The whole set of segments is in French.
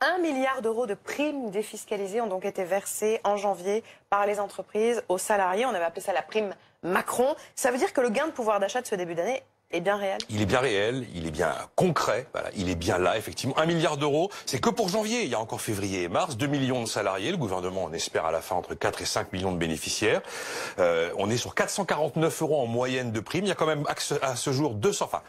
1 milliard d'euros de primes défiscalisées ont donc été versées en janvier par les entreprises aux salariés. On avait appelé ça la prime Macron. Ça veut dire que le gain de pouvoir d'achat de ce début d'année est bien réel? Il est bien réel, il est bien concret, voilà, il est bien là, effectivement. 1 milliard d'euros, c'est que pour janvier, il y a encore février et mars, 2 millions de salariés, le gouvernement on espère à la fin entre 4 et 5 millions de bénéficiaires. On est sur 449 euros en moyenne de prime, il y a quand même à ce jour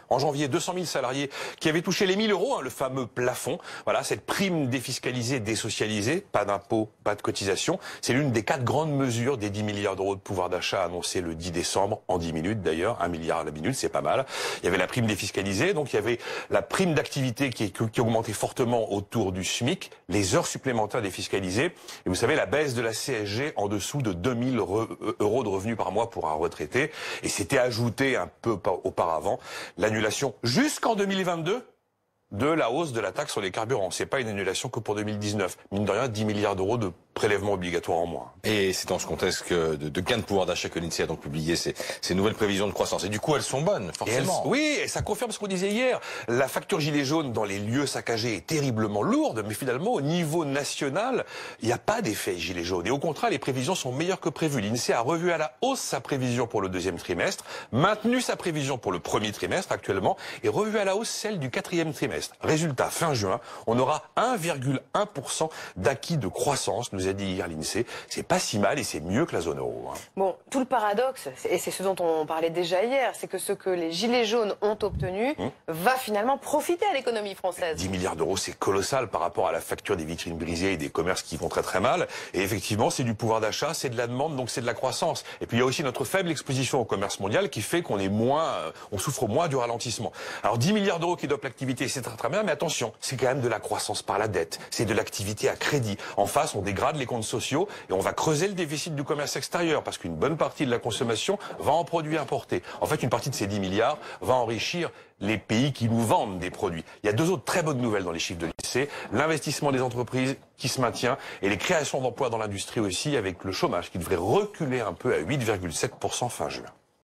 en janvier 200 000 salariés qui avaient touché les 1 000 euros, le fameux plafond. Voilà, cette prime défiscalisée, désocialisée, pas d'impôt, pas de cotisation, c'est l'une des 4 grandes mesures des 10 milliards d'euros de pouvoir d'achat annoncés le 10 décembre, en 10 minutes d'ailleurs, 1 milliard à la minute, c'est pas mal. Il y avait la prime défiscalisée, donc il y avait la prime d'activité qui augmentait fortement autour du SMIC, les heures supplémentaires défiscalisées, et vous savez la baisse de la CSG en dessous de 2 000 euros de revenus par mois pour un retraité, et c'était ajouté un peu auparavant l'annulation jusqu'en 2022 de la hausse de la taxe sur les carburants. C'est pas une annulation que pour 2019. Mine de rien, 10 milliards d'euros de prélèvements obligatoires en moins. Et c'est dans ce contexte de gain de pouvoir d'achat que l'INSEE a donc publié ces nouvelles prévisions de croissance. Et du coup, elles sont bonnes, forcément. Oui, et ça confirme ce qu'on disait hier. La facture gilet jaune dans les lieux saccagés est terriblement lourde, mais finalement, au niveau national, il n'y a pas d'effet gilet jaune. Et au contraire, les prévisions sont meilleures que prévues. L'INSEE a revu à la hausse sa prévision pour le deuxième trimestre, maintenu sa prévision pour le premier trimestre actuellement, et revu à la hausse celle du quatrième trimestre. Résultat, fin juin, on aura 1,1% d'acquis de croissance, nous a dit hier l'INSEE. C'est pas si mal et c'est mieux que la zone euro. Bon, tout le paradoxe, et c'est ce dont on parlait déjà hier, c'est que ce que les gilets jaunes ont obtenu va finalement profiter à l'économie française. 10 milliards d'euros, c'est colossal par rapport à la facture des vitrines brisées et des commerces qui vont très très mal. Et effectivement, c'est du pouvoir d'achat, c'est de la demande, donc c'est de la croissance. Et puis il y a aussi notre faible exposition au commerce mondial qui fait qu'on est on souffre moins du ralentissement. Alors 10 milliards d'euros qui dopent l'activité, c'est très très bien, mais attention, c'est quand même de la croissance par la dette, c'est de l'activité à crédit. En face, on dégrade les comptes sociaux et on va creuser le déficit du commerce extérieur parce qu'une bonne partie de la consommation va en produits importés. En fait, une partie de ces 10 milliards va enrichir les pays qui nous vendent des produits. Il y a 2 autres très bonnes nouvelles dans les chiffres de l'INSEE. L'investissement des entreprises qui se maintient et les créations d'emplois dans l'industrie aussi avec le chômage qui devrait reculer un peu à 8,7% fin juin.